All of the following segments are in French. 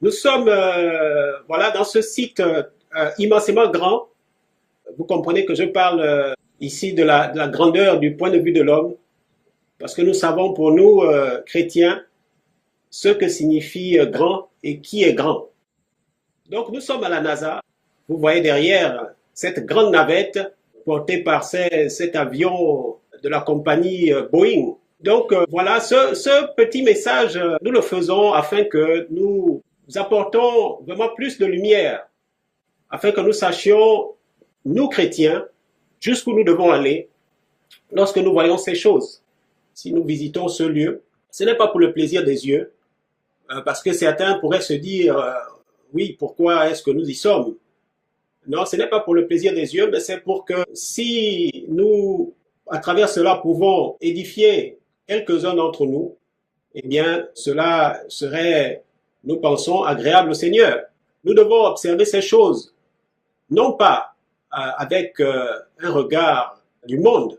Nous sommes voilà, dans ce site immensément grand. Vous comprenez que je parle ici de la grandeur du point de vue de l'homme, parce que nous savons pour nous, chrétiens, ce que signifie grand et qui est grand. Donc nous sommes à la NASA. Vous voyez derrière cette grande navette portée par cet avion de la compagnie Boeing. Donc voilà, ce petit message, nous le faisons afin que nous apportons vraiment plus de lumière, afin que nous sachions, nous chrétiens, jusqu'où nous devons aller lorsque nous voyons ces choses. Si nous visitons ce lieu, ce n'est pas pour le plaisir des yeux, parce que certains pourraient se dire, oui, pourquoi est-ce que nous y sommes? Non, ce n'est pas pour le plaisir des yeux, mais c'est pour que si nous, à travers cela, pouvons édifier quelques-uns d'entre nous, eh bien, cela serait, nous pensons, agréable au Seigneur. Nous devons observer ces choses, non pas avec un regard du monde,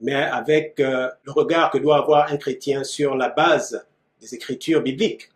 mais avec le regard que doit avoir un chrétien sur la base des Écritures bibliques.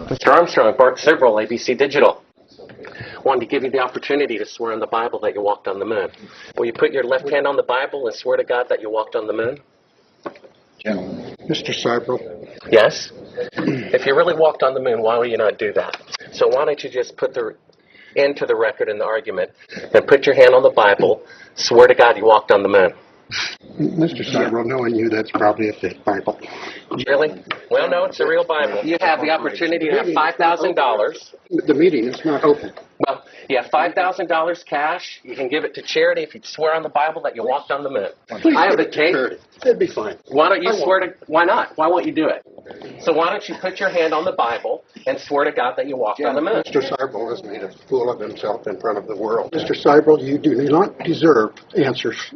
Mr. Armstrong, Bart Sibrel, ABC Digital. Wanted to give you the opportunity to swear on the Bible that you walked on the moon. Will you put your left hand on the Bible and swear to God that you walked on the moon? Gentlemen. Mr. Sibrel. Yes? If you really walked on the moon, why would you not do that? So why don't you just put the end to the record in the argument and put your hand on the Bible, swear to God you walked on the moon. Mr. Sibrel, knowing you, that's probably a fake Bible. Really? Well, no, it's a real Bible. You have the opportunity to have $5,000. The meeting is not open. Well, you have $5,000 cash. You can give it to charity if you swear on the Bible that you walked on the moon. I have the tape. It'd be fine. Why don't you swear to... Why not? Why won't you do it? So why don't you put your hand on the Bible and swear to God that you walked on the moon? Mr. Sibrel has made a fool of himself in front of the world. Mr. Sibrel, you do not deserve answers.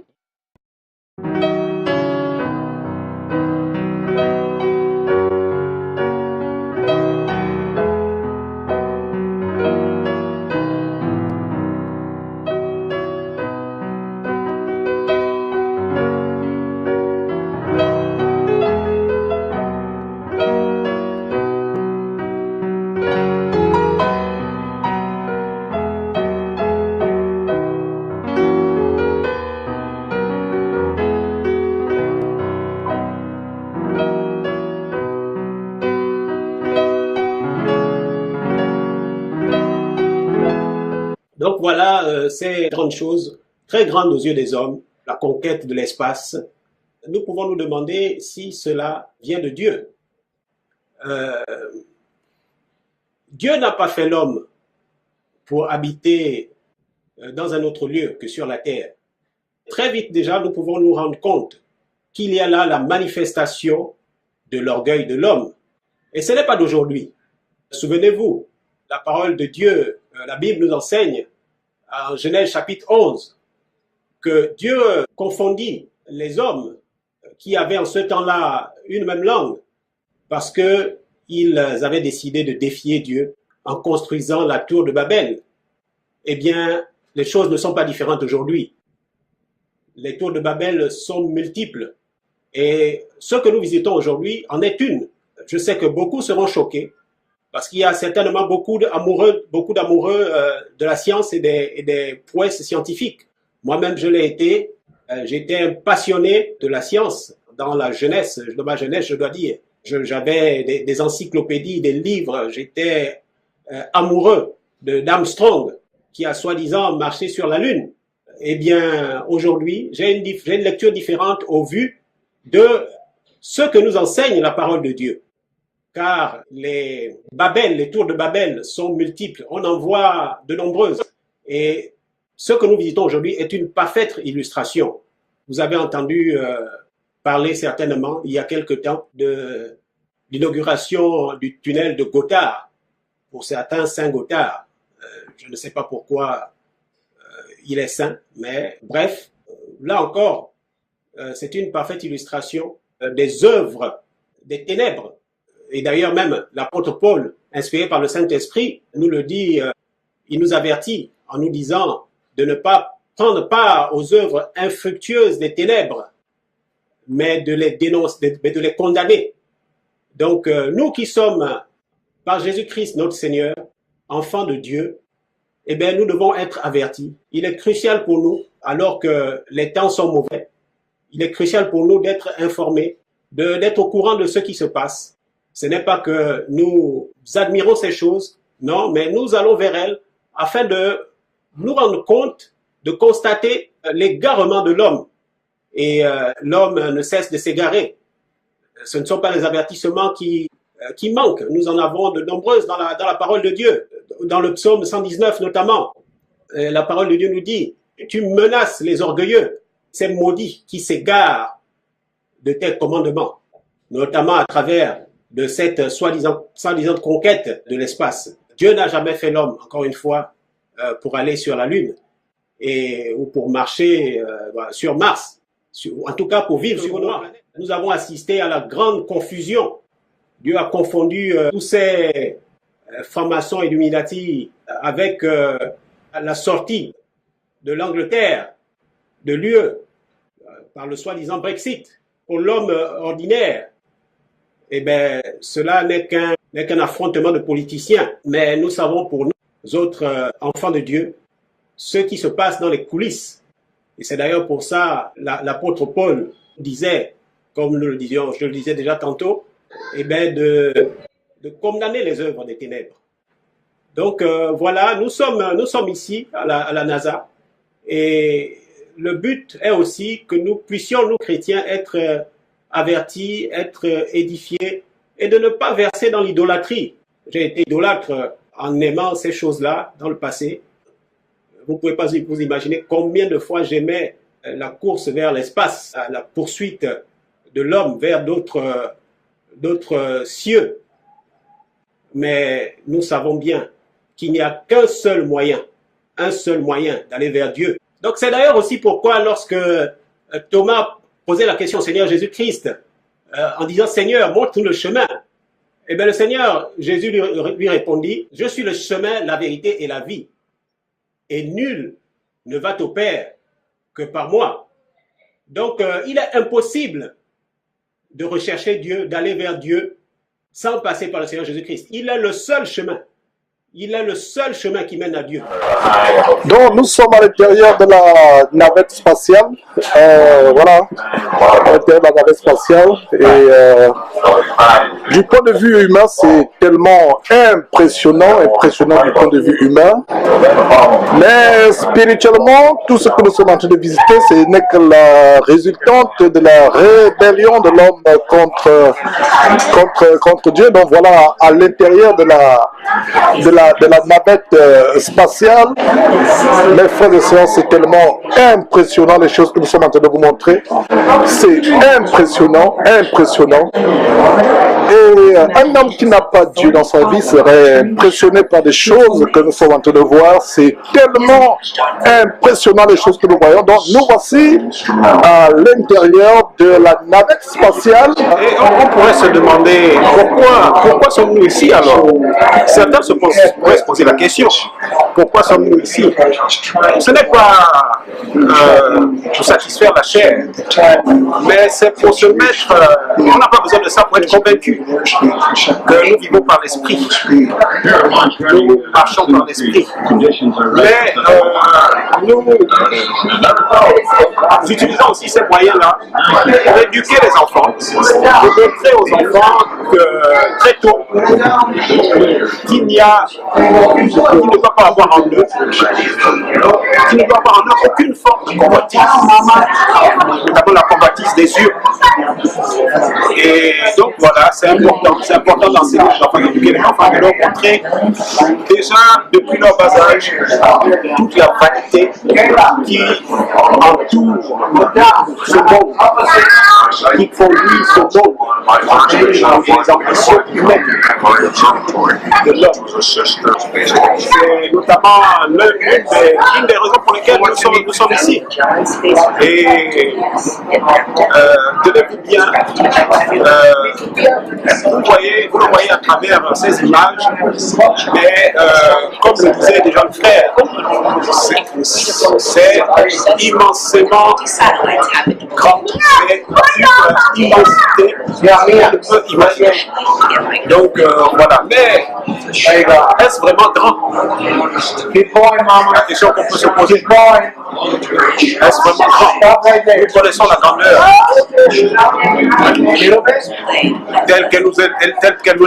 Donc voilà ces grandes choses, très grandes aux yeux des hommes, la conquête de l'espace. Nous pouvons nous demander si cela vient de Dieu. Dieu n'a pas fait l'homme pour habiter dans un autre lieu que sur la terre. Très vite déjà, nous pouvons nous rendre compte qu'il y a là la manifestation de l'orgueil de l'homme. Et ce n'est pas d'aujourd'hui. Souvenez-vous, la parole de Dieu, la Bible nous enseigne en Genèse chapitre 11 que Dieu confondit les hommes qui avaient en ce temps-là une même langue parce qu'ils avaient décidé de défier Dieu en construisant la tour de Babel. Eh bien, les choses ne sont pas différentes aujourd'hui. Les tours de Babel sont multiples et ce que nous visitons aujourd'hui en est une. Je sais que beaucoup seront choqués parce qu'il y a certainement beaucoup d'amoureux de la science et des prouesses scientifiques. Moi-même, je l'ai été. J'étais un passionné de la science dans la jeunesse, de ma jeunesse, je dois dire. J'avais des encyclopédies, des livres, j'étais amoureux d'Armstrong, qui a soi-disant marché sur la Lune. Eh bien, aujourd'hui, j'ai une lecture différente au vu de ce que nous enseigne la parole de Dieu. Car les tours de Babel sont multiples. On en voit de nombreuses. Et ce que nous visitons aujourd'hui est une parfaite illustration. Vous avez entendu parler certainement, il y a quelque temps, de l'inauguration du tunnel de Gothard. Pour certains, Saint-Gothard. Je ne sais pas pourquoi il est saint, mais bref, là encore, c'est une parfaite illustration des œuvres des ténèbres. Et d'ailleurs même l'apôtre Paul, inspiré par le Saint-Esprit, nous le dit, il nous avertit en nous disant de ne pas prendre part aux œuvres infructueuses des ténèbres, mais de les dénoncer, mais de les condamner. Donc nous qui sommes par Jésus-Christ notre Seigneur, enfants de Dieu, eh bien nous devons être avertis. Il est crucial pour nous, alors que les temps sont mauvais, il est crucial pour nous d'être informés, d'être au courant de ce qui se passe. Ce n'est pas que nous admirons ces choses, non, mais nous allons vers elles afin de nous rendre compte, de constater l'égarement de l'homme. Et l'homme ne cesse de s'égarer. Ce ne sont pas les avertissements qui manquent. Nous en avons de nombreuses dans la parole de Dieu. Dans le psaume 119 notamment, la parole de Dieu nous dit « Tu menaces les orgueilleux, ces maudits qui s'égarent de tes commandements », notamment à travers de cette soi-disant conquête de l'espace. Dieu n'a jamais fait l'homme, encore une fois, pour aller sur la Lune ou pour marcher sur Mars, en tout cas pour vivre sur une autre planète. Nous avons assisté à la grande confusion. Dieu a confondu tous ces francs-maçons Illuminati avec la sortie de l'Angleterre, de l'UE, par le soi-disant Brexit. Pour l'homme ordinaire, eh bien, cela n'est qu'un affrontement de politiciens. Mais nous savons pour nous autres enfants de Dieu ce qui se passe dans les coulisses. Et c'est d'ailleurs pour ça l'apôtre Paul disait, comme je le disais déjà tantôt, eh bien de condamner les œuvres des ténèbres. Donc voilà, nous sommes ici à la NASA et le but est aussi que nous puissions, nous chrétiens, être avertis, être édifiés et de ne pas verser dans l'idolâtrie. J'ai été idolâtre en aimant ces choses-là dans le passé. Vous ne pouvez pas vous imaginer combien de fois j'aimais la course vers l'espace, la poursuite de l'homme vers d'autres cieux. Mais nous savons bien qu'il n'y a qu'un seul moyen d'aller vers Dieu. Donc c'est d'ailleurs aussi pourquoi lorsque Thomas posait la question au Seigneur Jésus-Christ en disant « Seigneur, montre-nous le chemin », eh bien le Seigneur Jésus lui répondit « Je suis le chemin, la vérité et la vie. Et nul ne va au Père que par moi. » Donc il est impossible de rechercher Dieu, d'aller vers Dieu sans passer par le Seigneur Jésus-Christ. Il est le seul chemin. Il est le seul chemin qui mène à Dieu. Donc nous sommes à l'intérieur de la navette spatiale. Voilà, à l'intérieur de la navette spatiale. Et du point de vue humain, c'est tellement impressionnant du point de vue humain. Mais spirituellement, tout ce que nous sommes en train de visiter, ce n'est que la résultante de la rébellion de l'homme contre Dieu. Donc voilà, à l'intérieur de la navette spatiale, mes frères et sœurs, c'est tellement impressionnant les choses que nous sommes en train de vous montrer. C'est impressionnant. Et un homme qui n'a pas Dieu dans sa vie serait impressionné par des choses que nous sommes en train de voir. C'est tellement impressionnant les choses que nous voyons. Donc nous voici à l'intérieur de la navette spatiale. Et on pourrait se demander pourquoi sommes-nous ici alors? Certains se posent pourrait se poser la question, pourquoi sommes-nous ici? Ce n'est pas pour satisfaire la chair, mais c'est pour se mettre, on n'a pas besoin de ça pour être convaincu que nous vivons par l'esprit, nous marchons par l'esprit, mais nous utilisons aussi ces moyens-là pour éduquer les enfants, pour montrer aux enfants que très tôt qu'il ne doit pas avoir en eux, qu'il ne doit avoir en eux aucune forme de convoitise, notamment la convoitise des yeux. Et donc voilà, c'est important d'enseigner les enfants, d'éduquer les enfants, de leur montrer déjà depuis leur bas âge toute la vanité qui entoure ce monde, qui conduit ce monde, les ambitions humaines de l'homme. C'est notamment une des raisons pour lesquelles nous sommes ici. Et tenez-vous bien, vous le voyez à travers ces images, mais comme le disait déjà le frère, c'est immensément grand, c'est une immensité qu'on ne peut imaginer. Donc voilà, mais est-ce vraiment grand? La question qu'on peut se poser, est-ce vraiment grand? Nous connaissons la grandeur telle qu'elle nous est décrite dans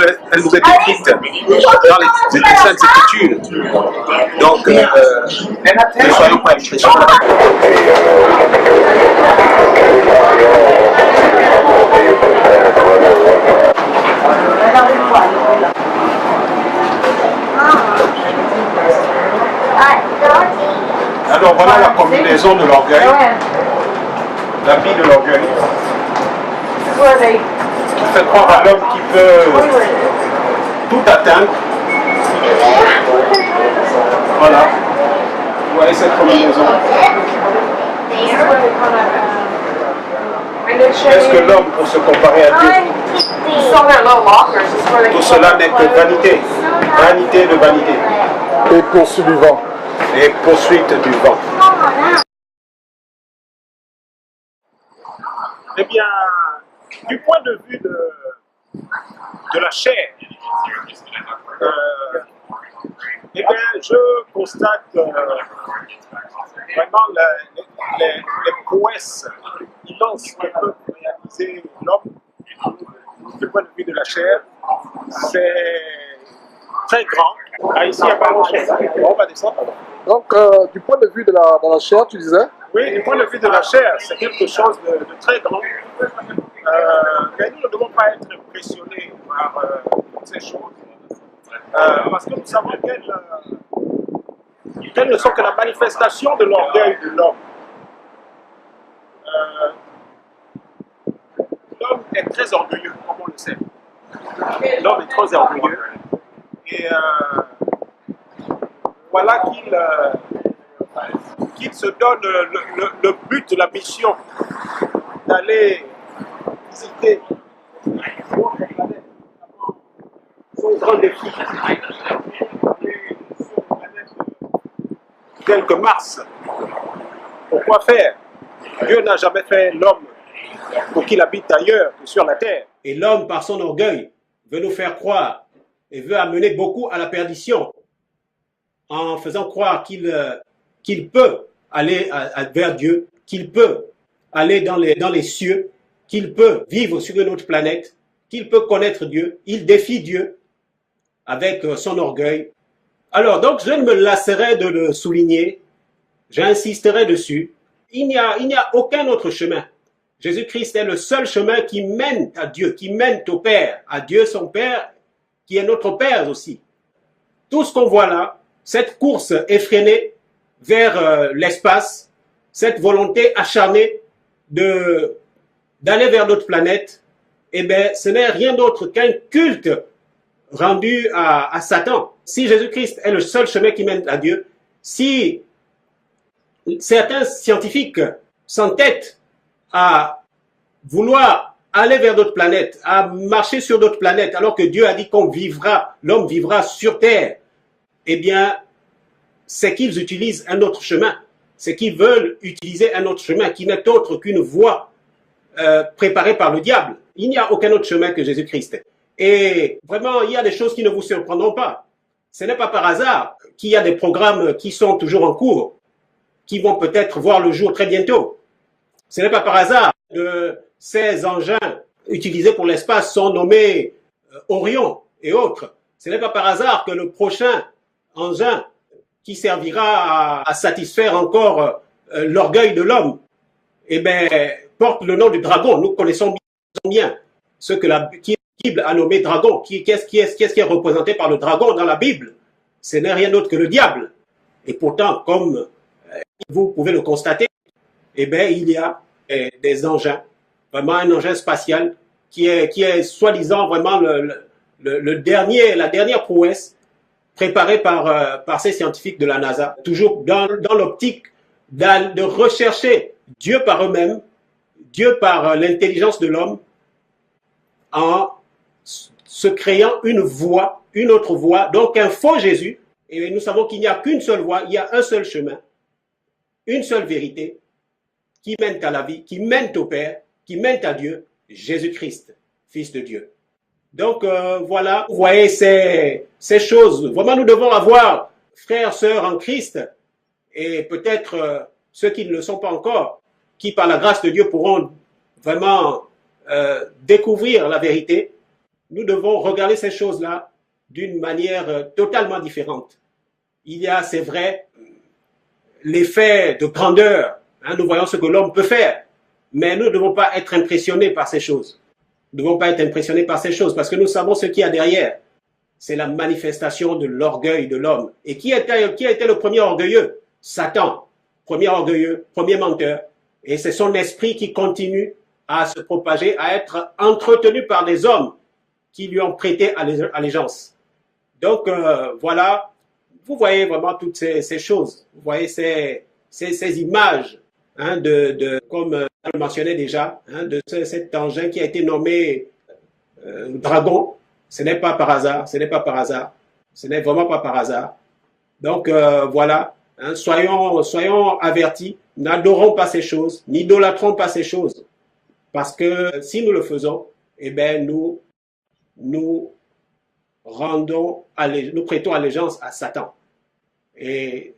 les Saintes Écritures. Donc, ne soyons pas impressionnés. Alors voilà la combinaison de l'orgueil, l'habit de l'orgueil, qui fait croire à l'homme qui peut tout atteindre. Voilà, vous voyez cette combinaison. Est-ce que l'homme peut se comparer à Dieu? Tout cela n'est que vanité, vanité de vanité. Et poursuite du vent. Et poursuite du vent. Eh bien, du point de vue de la chair, eh bien, je constate vraiment les prouesses immenses que peut réaliser l'homme. Du point de vue de la chair, c'est très grand. Ah, ici, il n'y a pas de chair. On va descendre. Donc, du point de vue de la chair, tu disais? Oui, du point de vue de la chair, c'est quelque chose de très grand. Mais nous ne devons pas être impressionnés par toutes ces choses. Parce que nous savons qu'elles ne sont que la manifestation de l'orgueil de l'homme. L'homme est très orgueilleux, comme on le sait. L'homme est très orgueilleux. Et voilà qu'il se donne le but, la mission d'aller visiter notre planète. Son grand défi. Sur une planète telle que Mars. Pourquoi faire? Dieu n'a jamais fait l'homme pour qu'il habite ailleurs que sur la terre. Et l'homme, par son orgueil, veut nous faire croire et veut amener beaucoup à la perdition en faisant croire qu'il peut aller vers Dieu, qu'il peut aller dans les cieux, qu'il peut vivre sur une autre planète, qu'il peut connaître Dieu. Il défie Dieu avec son orgueil. Alors, donc, je ne me lasserai de le souligner, j'insisterai dessus. Il n'y a aucun autre chemin. Jésus-Christ est le seul chemin qui mène à Dieu, qui mène au Père, à Dieu son Père, qui est notre Père aussi. Tout ce qu'on voit là, cette course effrénée vers l'espace, cette volonté acharnée d'aller vers d'autres planètes, eh bien, ce n'est rien d'autre qu'un culte rendu à Satan. Si Jésus-Christ est le seul chemin qui mène à Dieu, si certains scientifiques s'entêtent à vouloir aller vers d'autres planètes, à marcher sur d'autres planètes, alors que Dieu a dit qu'on vivra, l'homme vivra sur terre, eh bien, c'est qu'ils utilisent un autre chemin. C'est qu'ils veulent utiliser un autre chemin qui n'est autre qu'une voie préparée par le diable. Il n'y a aucun autre chemin que Jésus-Christ. Et vraiment, il y a des choses qui ne vous surprendront pas. Ce n'est pas par hasard qu'il y a des programmes qui sont toujours en cours, qui vont peut-être voir le jour très bientôt. Ce n'est pas par hasard que ces engins utilisés pour l'espace sont nommés Orion et autres. Ce n'est pas par hasard que le prochain engin qui servira à satisfaire encore l'orgueil de l'homme, eh bien, porte le nom du dragon. Nous connaissons bien ce que la Bible a nommé dragon. Qu'est-ce qui est représenté par le dragon dans la Bible? Ce n'est rien d'autre que le diable. Et pourtant, comme vous pouvez le constater, eh bien, il y a des engins, vraiment un engin spatial qui est soi-disant vraiment la dernière prouesse préparée par ces scientifiques de la NASA, toujours dans l'optique de rechercher Dieu par eux-mêmes, Dieu par l'intelligence de l'homme, en se créant une voie, une autre voie, donc un faux Jésus. Et nous savons qu'il n'y a qu'une seule voie, il y a un seul chemin, une seule vérité qui mène à la vie, qui mène au Père, qui mène à Dieu, Jésus-Christ, Fils de Dieu. Donc voilà, vous voyez ces choses. Vraiment, nous devons avoir, frères, sœurs en Christ, et peut-être ceux qui ne le sont pas encore, qui par la grâce de Dieu pourront vraiment découvrir la vérité. Nous devons regarder ces choses-là d'une manière totalement différente. Il y a, c'est vrai, l'effet de grandeur. Hein, nous voyons ce que l'homme peut faire, mais nous ne devons pas être impressionnés par ces choses. Nous ne devons pas être impressionnés par ces choses parce que nous savons ce qu'il y a derrière. C'est la manifestation de l'orgueil de l'homme. Et qui a été le premier orgueilleux? Satan, premier orgueilleux, premier menteur. Et c'est son esprit qui continue à se propager, à être entretenu par des hommes qui lui ont prêté allégeance. Donc voilà, vous voyez vraiment toutes ces choses. Vous voyez ces images, hein, comme je le mentionnais déjà, hein, de cet engin qui a été nommé dragon. Ce n'est pas par hasard, ce n'est pas par hasard, ce n'est vraiment pas par hasard. Donc voilà, hein, soyons avertis, n'adorons pas ces choses, n'idolâtrons pas ces choses, parce que si nous le faisons, eh bien nous prêtons allégeance à Satan. Et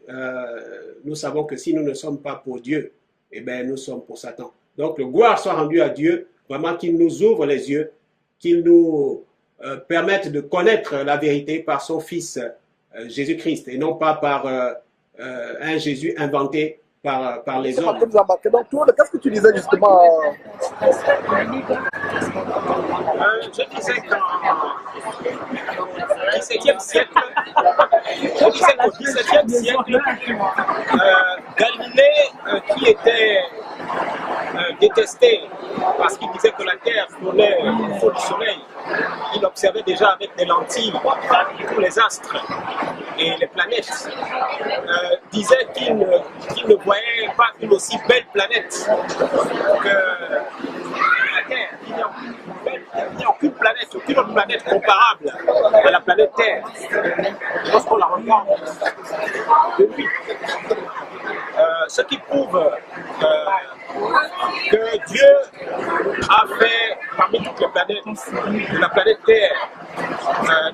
nous savons que si nous ne sommes pas pour Dieu, eh bien nous sommes pour Satan. Donc le gloire soit rendu à Dieu, vraiment qu'il nous ouvre les yeux, qu'il nous permette de connaître la vérité par son Fils Jésus-Christ et non pas par un Jésus inventé par les hommes. Qu'est-ce que tu disais justement? Je disais qu'au XVIIe siècle, Galilée, qui était détesté parce qu'il disait que la Terre tournait autour du Soleil, il observait déjà avec des lentilles tous les astres et les planètes, disait qu'il ne voyait pas une aussi belle planète que la Terre. Il n'y a aucune planète, aucune autre planète comparable à la planète Terre lorsqu'on la regarde de nuit. Ce qui prouve que Dieu a fait parmi toutes les planètes, de la planète Terre,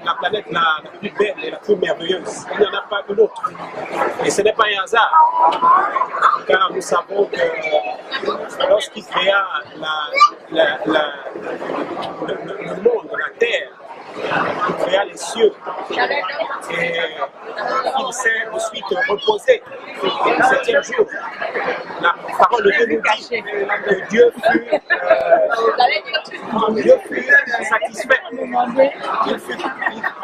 la planète la plus belle et la plus merveilleuse. Il n'y en a pas une autre. Et ce n'est pas un hasard, car nous savons que lorsqu'il créa le monde, la Terre, il créa les cieux et il s'est ensuite reposé le 7e jour. La parole de Dieu nous dit que Dieu fut satisfait.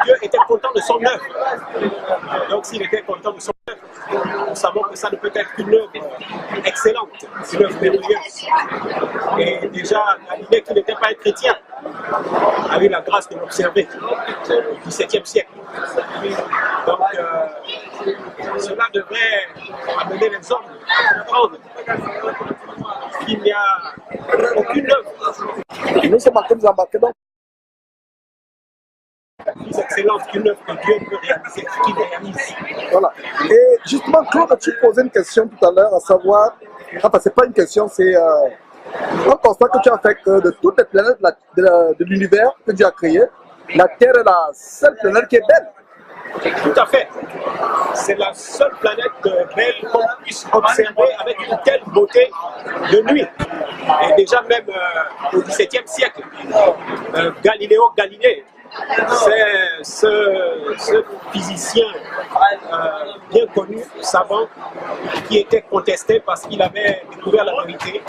Dieu était content de son œuvre. Donc s'il était content de son œuvre, nous savons que ça ne peut être qu'une œuvre excellente, une œuvre merveilleuse. Et déjà, Galilée, qui n'était pas un chrétien, a eu la grâce de l'observer au XVIIe siècle. Donc, cela devrait amener les hommes à comprendre qu'il n'y a aucune œuvre. Nous sommes embarqués donc. C'est excellente qu'une œuvre que Dieu peut réaliser, qu'il réalise. Voilà. Et justement, Claude, tu posais une question tout à l'heure, à savoir, enfin, c'est pas une question, c'est un constat que tu as fait que de toutes les planètes de l'univers que Dieu a créé, la Terre est la seule planète qui est belle. Tout à fait. C'est la seule planète belle qu'on puisse observer avec une telle beauté de nuit. Et déjà même au XVIIe siècle, Galiléo Galilée, c'est ce physicien bien connu, savant, qui était contesté parce qu'il avait découvert la vérité,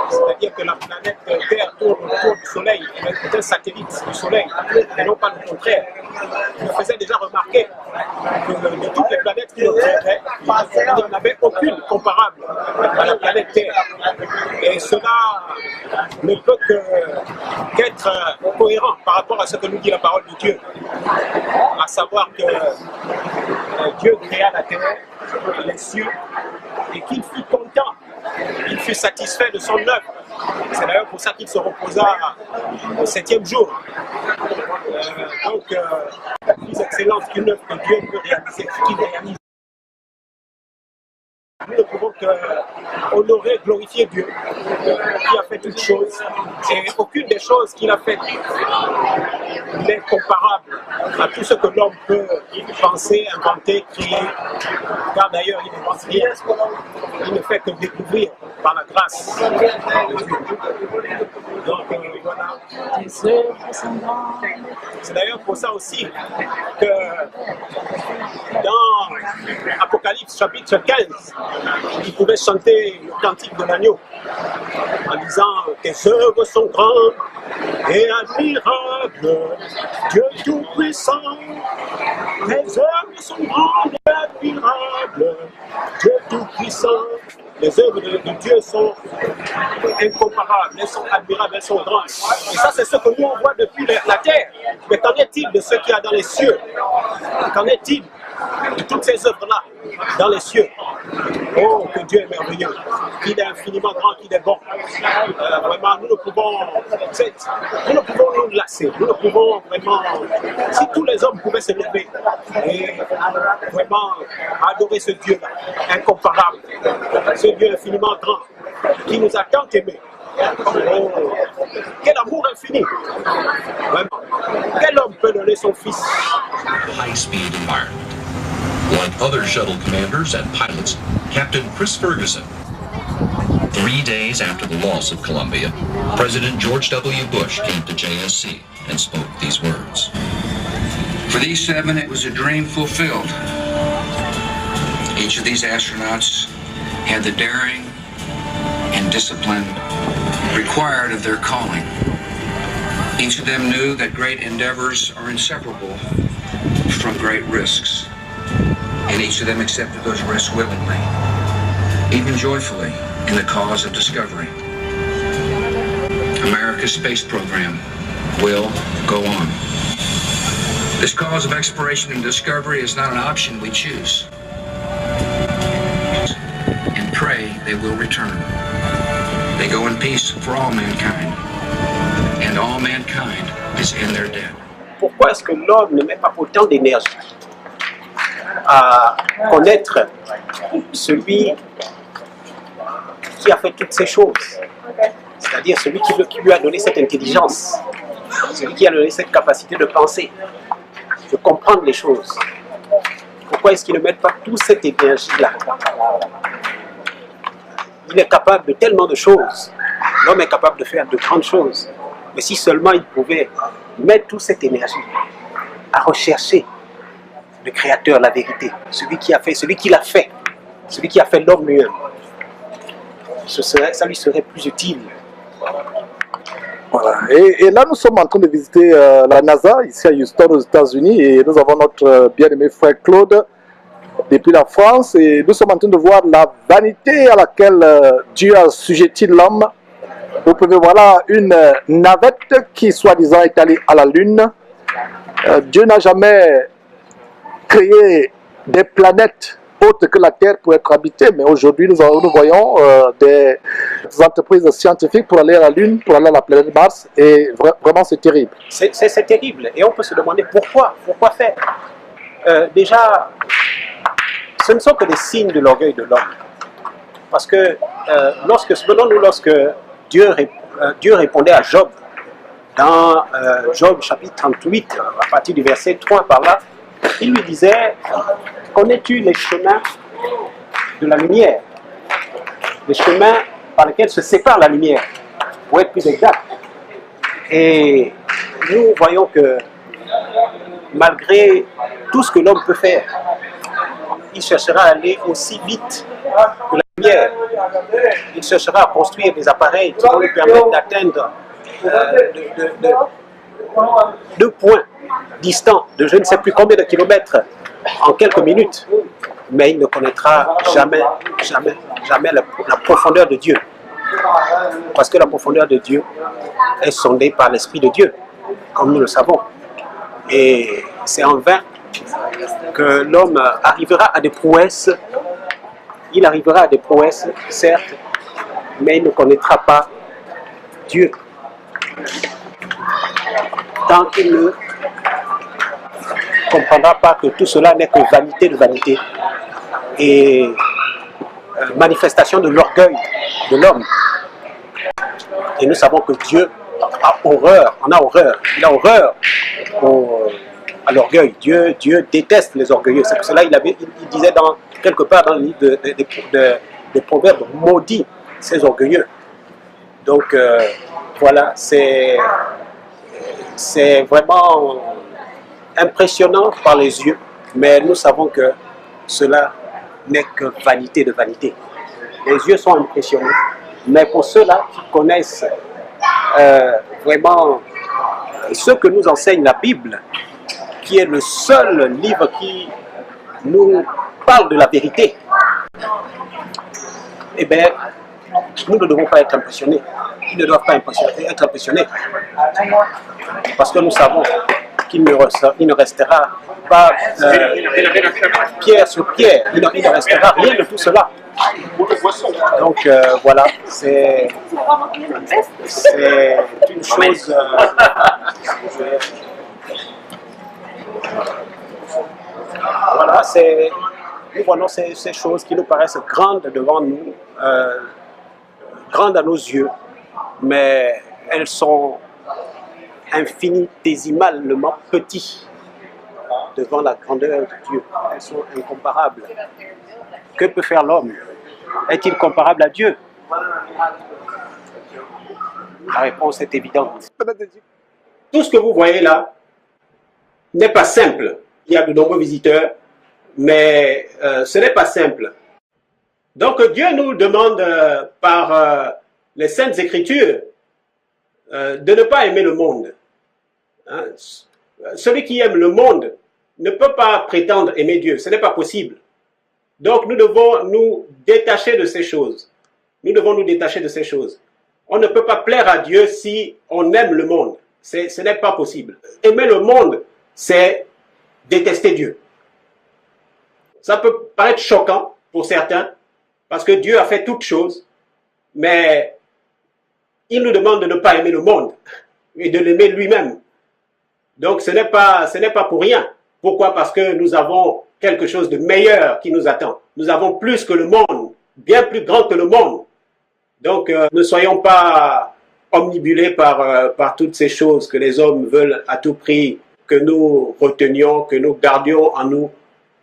c'est-à-dire que la planète Terre tourne autour du Soleil, est un satellite du Soleil, et non pas le contraire. Il faisait déjà remarquer que de toutes les planètes qu'il observait, il n'y en avait aucune comparable à la planète Terre. Et cela ne peut qu'être cohérent par rapport à ce que nous dit la parole de Dieu, à savoir que Dieu créa la terre, les cieux, et qu'il fut content, il fut satisfait de son œuvre. C'est d'ailleurs pour ça qu'il se reposa au 7e jour. Donc, la plus excellente qu'une œuvre que Dieu peut réaliser, qu'il réalise. Nous ne pouvons qu'honorer, glorifier Dieu, qui a fait toutes choses. Et aucune des choses qu'il a faites n'est comparable à tout ce que l'homme peut penser, inventer, créer. Car d'ailleurs, il ne pense rien. Il ne fait que découvrir par la grâce de Dieu. Donc voilà. C'est d'ailleurs pour ça aussi que dans Apocalypse chapitre 15, il pouvait chanter le cantique de l'agneau en disant « Tes œuvres sont grandes et admirables, Dieu Tout-Puissant. Tes œuvres sont grandes et admirables, Dieu Tout-Puissant. » Les œuvres de Dieu sont incomparables, elles sont admirables, elles sont grandes. Et ça, c'est ce que nous on voit depuis la terre. Mais qu'en est-il de ce qu'il y a dans les cieux? Qu'en est-il de toutes ces œuvres-là dans les cieux? Oh, que Dieu est merveilleux, qu'il est infiniment grand, qu'il est bon. Vraiment, nous ne pouvons nous lasser, nous ne pouvons vraiment, si tous les hommes pouvaient se lever et vraiment adorer ce Dieu-là, incomparable, ce Dieu infiniment grand, qui nous a tant aimés. Oh, quel amour infini! Vraiment, quel homme peut donner son fils? High-speed environment. Like other shuttle commanders and pilots, Captain Chris Ferguson. 3 days after the loss of Columbia, President George W. Bush came to JSC and spoke these words. For these 7, it was a dream fulfilled. Each of these astronauts had the daring and discipline required of their calling. Each of them knew that great endeavors are inseparable from great risks. And each of them accepted those risks willingly, even joyfully, in the cause of discovery. America's space program will go on. This cause of exploration and discovery is not an option we choose. And pray they will return. They go in peace for all mankind, and all mankind is in their debt. Pourquoi est-ce que l'homme ne met pas autant d'énergie à connaître celui qui a fait toutes ces choses, c'est-à-dire celui qui lui a donné cette intelligence, celui qui a donné cette capacité de penser, de comprendre les choses. Pourquoi est-ce qu'il ne met pas toute cette énergie-là? Il est capable de tellement de choses. L'homme est capable de faire de grandes choses. Mais si seulement il pouvait mettre toute cette énergie à rechercher le Créateur, la vérité, celui qui a fait, celui qui l'a fait, celui qui a fait l'homme lui-même, ça lui serait plus utile. Voilà. Et là, nous sommes en train de visiter la NASA, ici à Houston, aux États-Unis, et nous avons notre bien-aimé frère Claude, depuis la France, et nous sommes en train de voir la vanité à laquelle Dieu a assujetti l'homme. Vous pouvez voir là une navette qui, soi-disant, est allée à la Lune. Dieu n'a jamais créé des planètes autre que la Terre pour être habitée. Mais aujourd'hui, nous voyons des entreprises scientifiques pour aller à la Lune, pour aller à la planète Mars, et vraiment c'est terrible. C'est terrible, et on peut se demander pourquoi faire. Déjà, ce ne sont que des signes de l'orgueil de l'homme. Parce que lorsque Dieu répondait à Job, dans Job chapitre 38, à partir du verset 3 par là, il lui disait, connais-tu les chemins de la lumière, les chemins par lesquels se sépare la lumière, pour être plus exact. Et nous voyons que malgré tout ce que l'homme peut faire, il cherchera à aller aussi vite que la lumière. Il cherchera à construire des appareils qui vont lui permettre d'atteindre deux points distants de je ne sais plus combien de kilomètres en quelques minutes. Mais il ne connaîtra jamais la profondeur de Dieu. Parce que la profondeur de Dieu est sondée par l'Esprit de Dieu, comme nous le savons. Et c'est en vain que l'homme arrivera à des prouesses. Il arrivera à des prouesses, certes, mais il ne connaîtra pas Dieu. Tant qu'il ne comprendra pas que tout cela n'est que vanité de vanité et manifestation de l'orgueil de l'homme. Et nous savons que Dieu a horreur, il a horreur à l'orgueil. Dieu déteste les orgueilleux. C'est pour cela qu'il disait quelque part dans le livre des Proverbes, maudit ces orgueilleux. Donc voilà, c'est vraiment impressionnant par les yeux, mais nous savons que cela n'est que vanité de vanité. Les yeux sont impressionnants, mais pour ceux-là qui connaissent vraiment ce que nous enseigne la Bible, qui est le seul livre qui nous parle de la vérité, eh bien, nous ne devons pas être impressionnés. Ils ne doivent pas être impressionnés. Parce que nous savons qu'il ne restera pas pierre sur pierre. Il ne restera rien de tout cela. Donc voilà, c'est une chose... voilà, nous voyons ces choses qui nous paraissent grandes devant nous, grandes à nos yeux, mais elles sont infinitésimalement petites devant la grandeur de Dieu. Elles sont incomparables. Que peut faire l'homme? Est-il comparable à Dieu? La réponse est évidente. Tout ce que vous voyez là n'est pas simple. Il y a de nombreux visiteurs, mais ce n'est pas simple. Donc Dieu nous demande par les Saintes Écritures de ne pas aimer le monde. Hein? Celui qui aime le monde ne peut pas prétendre aimer Dieu, ce n'est pas possible. Donc nous devons nous détacher de ces choses. Nous devons nous détacher de ces choses. On ne peut pas plaire à Dieu si on aime le monde. Ce n'est pas possible. Aimer le monde, c'est détester Dieu. Ça peut paraître choquant pour certains, parce que Dieu a fait toutes choses, mais il nous demande de ne pas aimer le monde et de l'aimer lui-même. Donc ce n'est pas pour rien. Pourquoi? Parce que nous avons quelque chose de meilleur qui nous attend. Nous avons plus que le monde, bien plus grand que le monde. Donc ne soyons pas omnibulés par toutes ces choses que les hommes veulent à tout prix que nous retenions, que nous gardions en nous.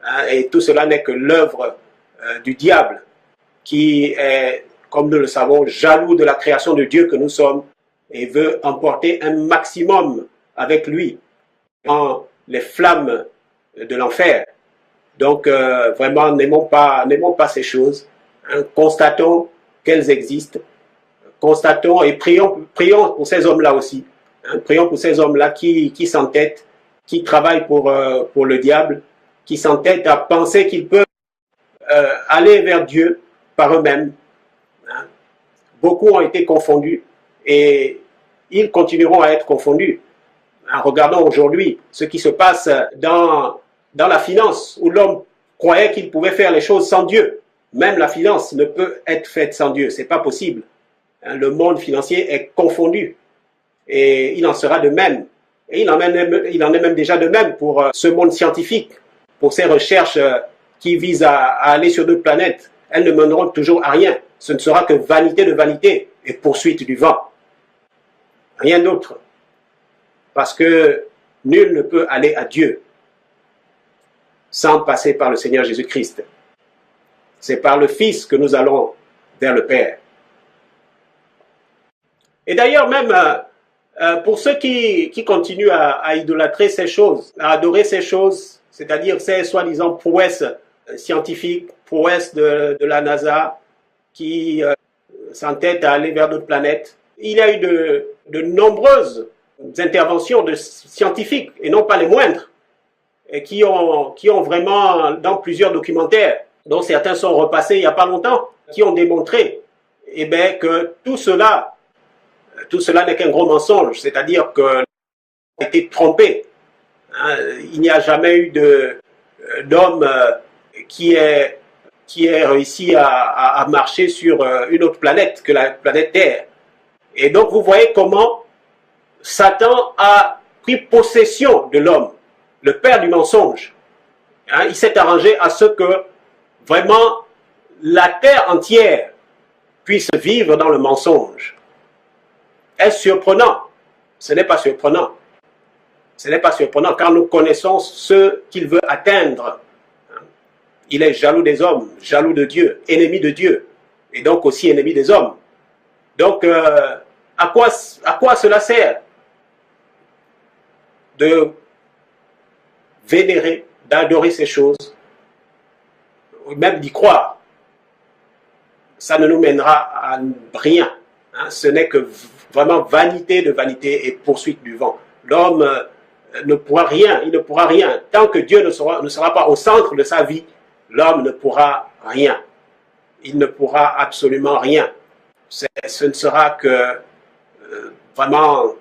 Hein, et tout cela n'est que l'œuvre du diable qui est, comme nous le savons, jaloux de la création de Dieu que nous sommes et veut emporter un maximum avec lui dans les flammes de l'enfer. Donc vraiment, n'aimons pas ces choses. Hein, constatons qu'elles existent. Constatons et prions pour ces hommes-là aussi. Hein, prions pour ces hommes-là qui s'entêtent, qui travaillent pour le diable, qui s'entêtent à penser qu'ils peuvent aller vers Dieu par eux-mêmes. Hein. Beaucoup ont été confondus et ils continueront à être confondus. Hein, regardons aujourd'hui ce qui se passe dans la finance, où l'homme croyaient qu'ils pouvaient faire les choses sans Dieu. Même la finance ne peut être faite sans Dieu, c'est pas possible. Le monde financier est confondu et il en sera de même. Et il en est même déjà de même pour ce monde scientifique, pour ces recherches qui visent à aller sur d'autres planètes. Elles ne mèneront toujours à rien. Ce ne sera que vanité de vanité et poursuite du vent. Rien d'autre. Parce que nul ne peut aller à Dieu sans passer par le Seigneur Jésus-Christ. C'est par le Fils que nous allons vers le Père. Et d'ailleurs même, pour ceux qui continuent à idolâtrer ces choses, à adorer ces choses, c'est-à-dire ces soi-disant prouesses scientifiques, prouesses de la NASA, qui s'entêtent à aller vers d'autres planètes, il y a eu de nombreuses interventions de scientifiques, et non pas les moindres, et qui ont vraiment, dans plusieurs documentaires, dont certains sont repassés il n'y a pas longtemps, qui ont démontré que tout cela n'est qu'un gros mensonge, c'est-à-dire qu'on a été trompé. Il n'y a jamais eu d'homme qui ait réussi à marcher sur une autre planète que la planète Terre. Et donc vous voyez comment Satan a pris possession de l'homme, le père du mensonge. Il s'est arrangé à ce que vraiment la terre entière puisse vivre dans le mensonge. Est-ce surprenant? Ce n'est pas surprenant. Ce n'est pas surprenant car nous connaissons ce qu'il veut atteindre. Il est jaloux des hommes, jaloux de Dieu, ennemi de Dieu, et donc aussi ennemi des hommes. Donc, à quoi cela sert de vénérer, d'adorer ces choses, même d'y croire? Ça ne nous mènera à rien. Ce n'est que vraiment vanité de vanité et poursuite du vent. L'homme ne pourra rien, il ne pourra rien. Tant que Dieu ne sera pas au centre de sa vie, l'homme ne pourra rien. Il ne pourra absolument rien. Ce ne sera que vraiment,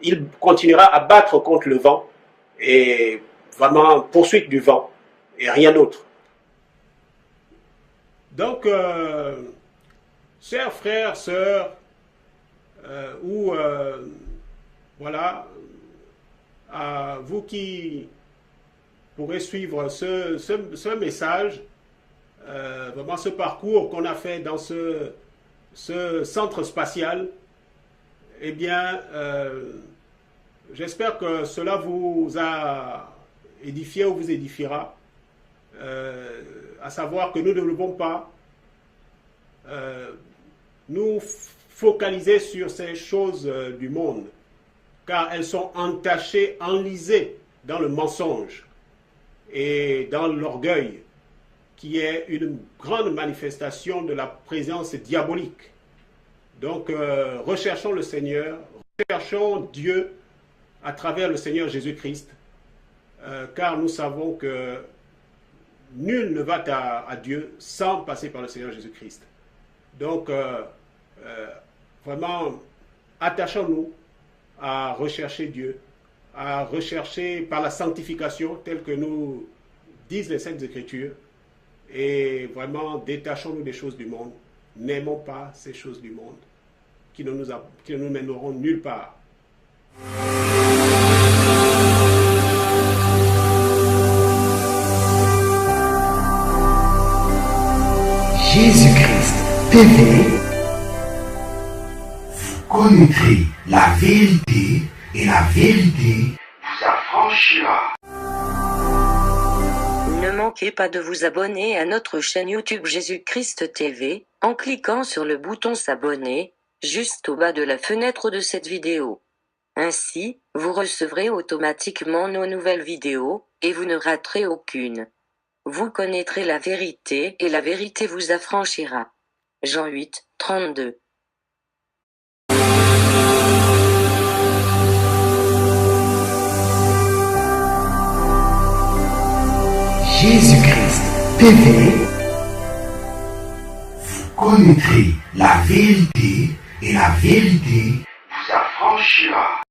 il continuera à battre contre le vent et vraiment poursuite du vent et rien d'autre. Donc, chers frères, sœurs, voilà, à vous qui pourrez suivre ce message, vraiment ce parcours qu'on a fait dans ce centre spatial, eh bien, j'espère que cela vous a édifié ou vous édifiera, à savoir que nous ne devons pas nous focaliser sur ces choses du monde, car elles sont entachées, enlisées dans le mensonge et dans l'orgueil, qui est une grande manifestation de la présence diabolique. Donc, recherchons le Seigneur, recherchons Dieu à travers le Seigneur Jésus-Christ, car nous savons que nul ne va à Dieu sans passer par le Seigneur Jésus-Christ. Donc, vraiment, attachons-nous à rechercher Dieu, à rechercher par la sanctification, telle que nous disent les Saintes Écritures, et vraiment détachons-nous des choses du monde. N'aimons pas ces choses du monde qui ne nous mèneront nulle part. Jésus-Christ TV, vous connaîtrez la vérité et la vérité vous affranchira. Ne manquez pas de vous abonner à notre chaîne YouTube Jésus-Christ TV, en cliquant sur le bouton s'abonner, juste au bas de la fenêtre de cette vidéo. Ainsi, vous recevrez automatiquement nos nouvelles vidéos, et vous ne raterez aucune. Vous connaîtrez la vérité et la vérité vous affranchira. Jean 8, 32. Jésus-Christ TV, vous connaîtrez la vérité et la vérité vous affranchira.